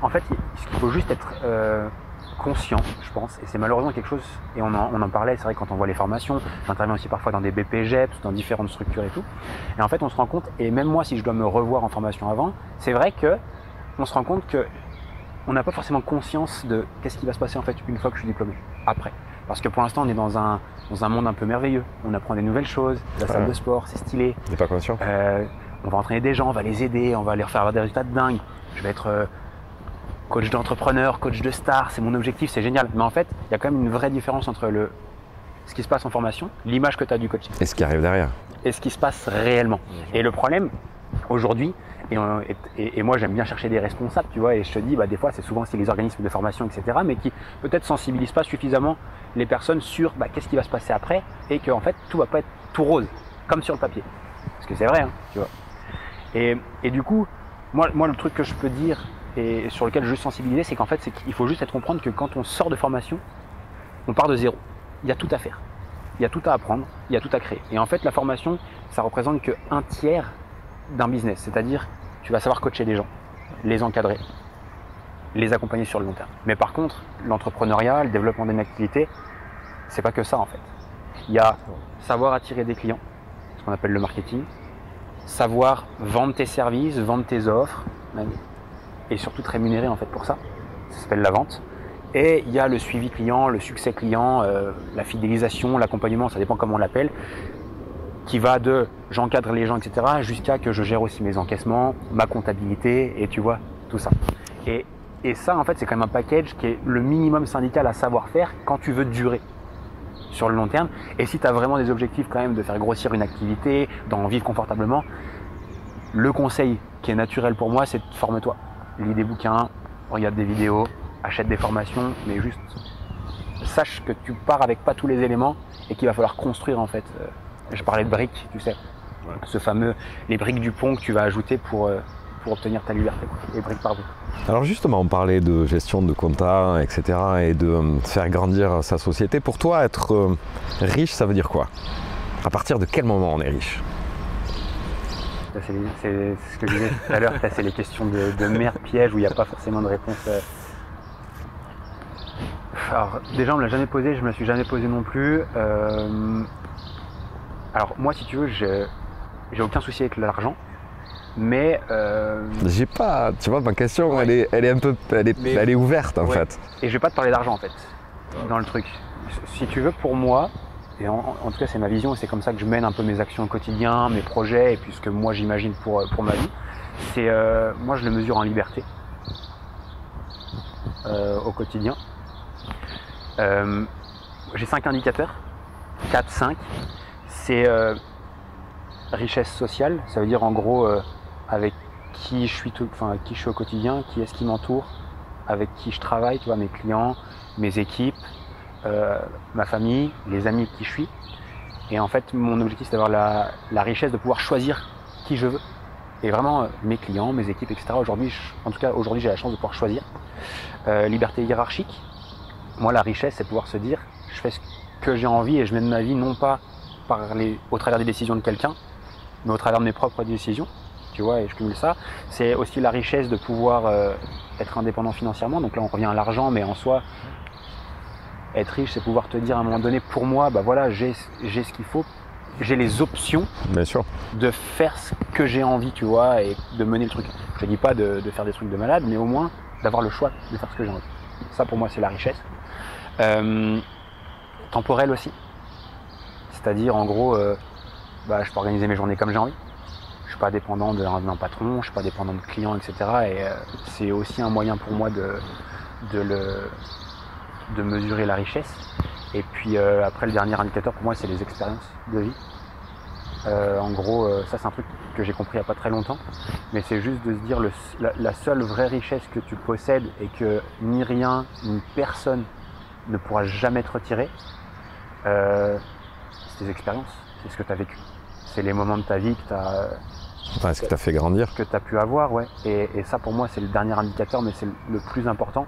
En fait, il faut juste être conscient, je pense, et c'est malheureusement quelque chose, et on en parlait, c'est vrai, quand on voit les formations, j'interviens aussi parfois dans des BPGEPS, dans différentes structures et tout, et en fait on se rend compte, et même moi si je dois me revoir en formation avant, c'est vrai que on se rend compte que on n'a pas forcément conscience de qu'est-ce qui va se passer en fait une fois que je suis diplômé, après. Parce que pour l'instant on est dans un monde un peu merveilleux, on apprend des nouvelles choses, la salle de sport, c'est stylé. On n'est pas conscient. On va entraîner des gens, on va les aider, on va leur faire avoir des résultats de dingue. Je vais être coach d'entrepreneur, coach de star, c'est mon objectif, c'est génial. Mais en fait, il y a quand même une vraie différence entre ce qui se passe en formation, l'image que tu as du coaching. Et ce qui arrive derrière. Et ce qui se passe réellement. Et le problème, aujourd'hui, et moi j'aime bien chercher des responsables, tu vois, et je te dis, des fois c'est souvent aussi les organismes de formation, etc., mais qui peut-être sensibilisent pas suffisamment les personnes sur qu'est-ce qui va se passer après, et qu'en fait tout va pas être tout rose, comme sur le papier. Parce que c'est vrai, hein, tu vois. Et du coup, moi le truc que je peux dire, et sur lequel je veux sensibiliser, c'est qu'en fait, il faut juste comprendre que quand on sort de formation, on part de zéro. Il y a tout à faire. Il y a tout à apprendre, il y a tout à créer. Et en fait, la formation, ça représente qu'un tiers d'un business. C'est-à-dire, tu vas savoir coacher des gens, les encadrer, les accompagner sur le long terme. Mais par contre, l'entrepreneuriat, le développement d'une activité, c'est pas que ça en fait. Il y a savoir attirer des clients, ce qu'on appelle le marketing, savoir vendre tes services, vendre tes offres, et surtout te rémunérer en fait pour ça. Ça s'appelle la vente. Et il y a le suivi client, le succès client, la fidélisation, l'accompagnement, ça dépend comment on l'appelle, qui va de j'encadre les gens, etc., jusqu'à que je gère aussi mes encaissements, ma comptabilité, et tu vois, tout ça. Et ça, en fait, c'est quand même un package qui est le minimum syndical à savoir faire quand tu veux durer sur le long terme. Et si tu as vraiment des objectifs quand même de faire grossir une activité, d'en vivre confortablement, le conseil qui est naturel pour moi, c'est forme-toi. Lis des bouquins, regarde des vidéos, achète des formations, mais juste sache que tu pars avec pas tous les éléments et qu'il va falloir construire en fait. Je parlais de briques, tu sais, ce fameux, les briques du pont que tu vas ajouter pour obtenir ta liberté, les briques par briques. Alors justement, on parlait de gestion de compta, etc. et de faire grandir sa société. Pour toi, être riche, ça veut dire quoi? À partir de quel moment on est riche? C'est ce que je disais tout à l'heure, c'est les questions de merde piège où il n'y a pas forcément de réponse. Alors déjà on ne me l'a jamais posé, je ne me la suis jamais posé non plus. Alors moi si tu veux, j'ai aucun souci avec l'argent, mais j'ai pas, tu vois, ma question elle est un peu, elle est ouverte en fait. Et je vais pas te parler d'argent en fait, dans le truc. Si tu veux, pour moi, et en tout cas c'est ma vision et c'est comme ça que je mène un peu mes actions au quotidien, mes projets et puis ce que moi j'imagine pour ma vie, c'est moi je le mesure en liberté au quotidien. J'ai 5 indicateurs, 4, 5, c'est richesse sociale, ça veut dire en gros avec qui je suis au quotidien, qui est-ce qui m'entoure, avec qui je travaille, tu vois, mes clients, mes équipes, ma famille, les amis avec qui je suis. Et en fait, mon objectif, c'est d'avoir la richesse de pouvoir choisir qui je veux. Et vraiment, mes clients, mes équipes, etc. Aujourd'hui, j'ai la chance de pouvoir choisir. Liberté hiérarchique. Moi, la richesse, c'est pouvoir se dire, je fais ce que j'ai envie et je mène ma vie non pas au travers des décisions de quelqu'un, mais au travers de mes propres décisions. Tu vois, et je cumule ça. C'est aussi la richesse de pouvoir être indépendant financièrement. Donc là, on revient à l'argent, mais en soi, être riche, c'est pouvoir te dire à un moment donné, pour moi, voilà, j'ai ce qu'il faut, j'ai les options de faire ce que j'ai envie, tu vois, et de mener le truc. Je ne dis pas de faire des trucs de malade, mais au moins d'avoir le choix de faire ce que j'ai envie. Ça, pour moi, c'est la richesse. Temporelle aussi. C'est-à-dire, en gros, je peux organiser mes journées comme j'ai envie. Je ne suis pas dépendant d'un patron, je ne suis pas dépendant de clients, etc. Et c'est aussi un moyen pour moi de mesurer la richesse. Et puis après, le dernier indicateur pour moi, c'est les expériences de vie. En gros, ça c'est un truc que j'ai compris il n'y a pas très longtemps, mais c'est juste de se dire la seule vraie richesse que tu possèdes et que ni rien, ni personne ne pourra jamais te retirer, c'est tes expériences, c'est ce que tu as vécu. C'est les moments de ta vie que tu as... Enfin, ce que tu as fait grandir. Que tu as pu avoir, ouais. Et ça pour moi c'est le dernier indicateur, mais c'est le plus important,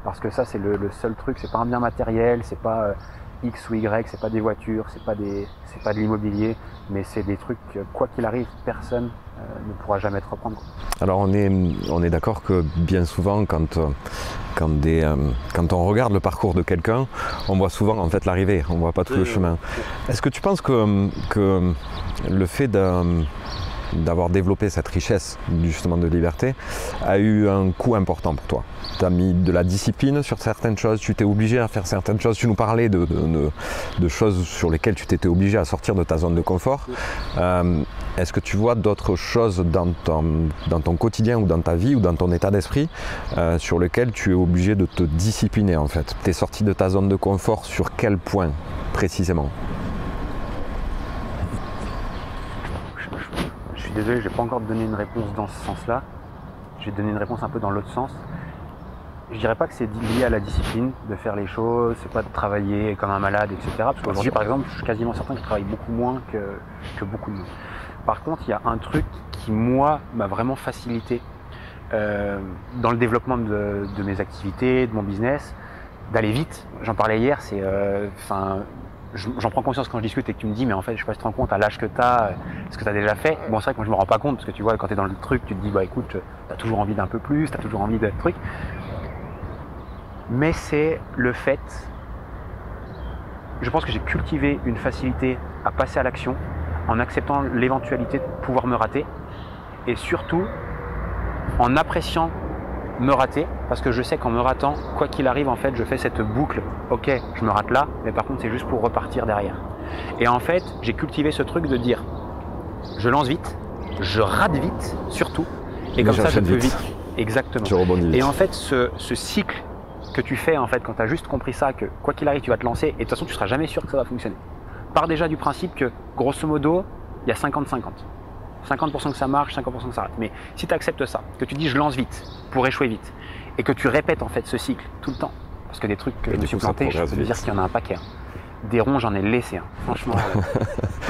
parce que ça c'est le seul truc, c'est pas un bien matériel, c'est pas... X ou Y, c'est pas des voitures, c'est pas de l'immobilier, mais c'est des trucs, quoi qu'il arrive, personne ne pourra jamais te reprendre. Alors on est d'accord que bien souvent quand on regarde le parcours de quelqu'un, on voit souvent en fait l'arrivée, on voit pas tout le chemin. Est-ce que tu penses que le fait d'avoir développé cette richesse justement de liberté a eu un coût important pour toi? Tu as mis de la discipline sur certaines choses, tu t'es obligé à faire certaines choses, tu nous parlais de choses sur lesquelles tu t'étais obligé à sortir de ta zone de confort. Est-ce que tu vois d'autres choses dans ton quotidien ou dans ta vie ou dans ton état d'esprit sur lesquelles tu es obligé de te discipliner en fait? Tu es sorti de ta zone de confort sur quel point précisément? Je suis désolé, je n'ai pas encore donné une réponse dans ce sens-là. Je vais donner une réponse un peu dans l'autre sens. Je dirais pas que c'est lié à la discipline de faire les choses, c'est pas de travailler comme un malade, etc. Parce qu'aujourd'hui, par exemple, je suis quasiment certain que je travaille beaucoup moins que beaucoup de monde. Par contre, il y a un truc qui, moi, m'a vraiment facilité dans le développement de mes activités, de mon business, d'aller vite. J'en parlais hier, j'en prends conscience quand je discute et que tu me dis mais en fait je sais pas si tu te rends compte à l'âge que tu as, ce que tu as déjà fait. Bon, c'est vrai que moi je me rends pas compte parce que tu vois quand tu es dans le truc tu te dis bah écoute tu as toujours envie d'un peu plus, tu as toujours envie de trucs. Mais c'est le fait, je pense que j'ai cultivé une facilité à passer à l'action en acceptant l'éventualité de pouvoir me rater et surtout en appréciant me rater, parce que je sais qu'en me ratant, quoi qu'il arrive, en fait, je fais cette boucle. Ok, je me rate là, mais par contre, c'est juste pour repartir derrière. Et en fait, j'ai cultivé ce truc de dire, je lance vite, je rate vite, surtout, et comme ça, je peux vite. Exactement. Je rebondis vite. Et en fait, ce cycle que tu fais, en fait, quand tu as juste compris ça, que quoi qu'il arrive, tu vas te lancer, et de toute façon, tu ne seras jamais sûr que ça va fonctionner. Pars déjà du principe que, grosso modo, il y a 50-50. 50% que ça marche, 50% que ça rate. Mais si tu acceptes ça, que tu dis je lance vite pour échouer vite, et que tu répètes en fait ce cycle tout le temps, parce que des trucs que je me suis planté, je peux te dire qu'il y en a un paquet. Des ronds, j'en ai laissé un. Franchement,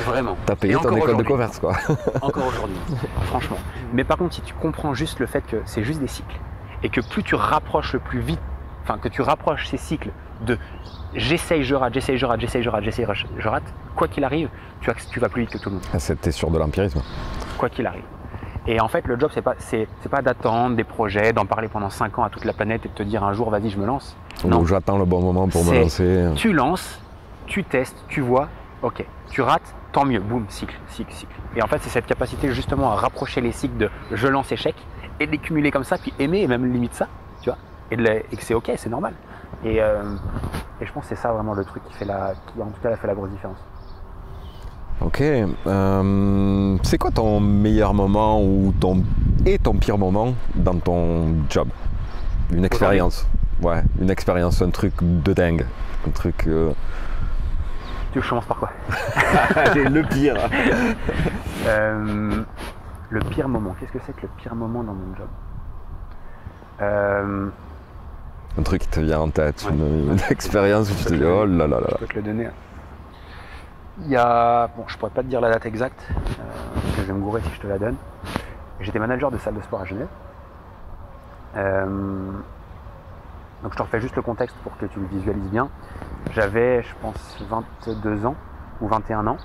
vraiment. T'as payé ton école de commerce, quoi. Encore aujourd'hui, franchement. Mais par contre, si tu comprends juste le fait que c'est juste des cycles, et que plus tu rapproches le plus vite, enfin que tu rapproches ces cycles de j'essaye, je rate, j'essaye, je rate, j'essaye, je rate, j'essaye, je rate, quoi qu'il arrive, tu vas plus vite que tout le monde. C'était sur de l'empirisme. Quoi qu'il arrive. Et en fait, le job, c'est pas d'attendre des projets, d'en parler pendant 5 ans à toute la planète et de te dire un jour, vas-y, je me lance. Ou j'attends le bon moment pour me lancer. Tu lances, tu testes, tu vois, ok, tu rates, tant mieux, boum, cycle. Et en fait, c'est cette capacité justement à rapprocher les cycles de je lance échec et de les cumuler comme ça, puis aimer et même limite ça, tu vois, et que c'est ok, c'est normal. Et je pense que c'est ça vraiment le truc qui en tout cas a fait la grosse différence. Ok. C'est quoi ton meilleur moment ou ton pire moment dans ton job? Une expérience. Ouais, une expérience, un truc de dingue. Un truc. Tu veux que je commence par quoi? Le pire. Le pire moment. Qu'est-ce que c'est que le pire moment dans mon job? Un truc qui te vient en tête, ouais. une expérience où tu te dis oh là là là. Je peux te le donner. Il y a, bon, je pourrais pas te dire la date exacte, parce que je vais me gourer si je te la donne. J'étais manager de salle de sport à Genève. Donc je te refais juste le contexte pour que tu le visualises bien. J'avais, je pense, 22 ans ou 21 ans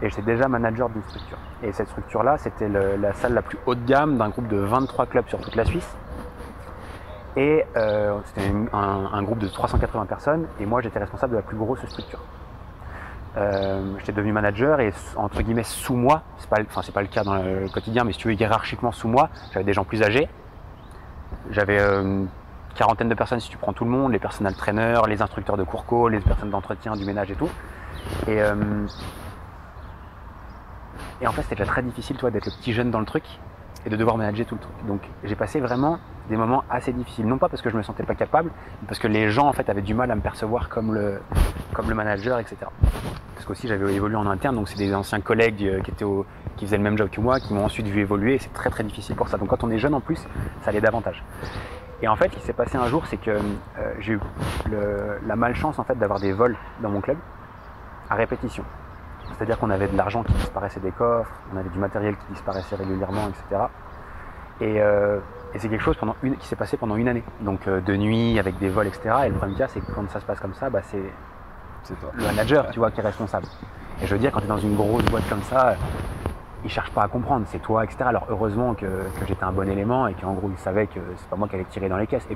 et j'étais déjà manager d'une structure. Et cette structure-là, c'était la salle la plus haut de gamme d'un groupe de 23 clubs sur toute la Suisse. Et c'était un groupe de 380 personnes et moi j'étais responsable de la plus grosse structure. J'étais devenu manager et entre guillemets sous moi, c'est pas le cas dans le quotidien, mais si tu veux hiérarchiquement sous moi, j'avais des gens plus âgés. J'avais une quarantaine de personnes si tu prends tout le monde, les personnel trainers, les instructeurs de cours co, les personnes d'entretien, du ménage et tout. Et en fait c'était déjà très difficile d'être le petit jeune dans le truc et de devoir manager tout le truc. Donc j'ai passé vraiment des moments assez difficiles, non pas parce que je me sentais pas capable, mais parce que les gens en fait avaient du mal à me percevoir comme le manager, etc. Parce qu'aussi j'avais évolué en interne, donc c'est des anciens collègues qui faisaient le même job que moi, qui m'ont ensuite vu évoluer, et c'est très très difficile pour ça. Donc quand on est jeune en plus, ça allait davantage. Et en fait, ce qui s'est passé un jour, c'est que j'ai eu la malchance en fait d'avoir des vols dans mon club à répétition. C'est-à-dire qu'on avait de l'argent qui disparaissait des coffres, on avait du matériel qui disparaissait régulièrement, etc. Et c'est quelque chose qui s'est passé pendant une année. Donc de nuit, avec des vols, etc. Et le problème qu'il y a, c'est que quand ça se passe comme ça, le manager, tu vois, qui est responsable. Et je veux dire, quand tu es dans une grosse boîte comme ça, ils cherchent pas à comprendre, c'est toi, etc. Alors heureusement que j'étais un bon élément et qu'en gros ils savaient que c'est pas moi qui allais tirer dans les caisses. Et puis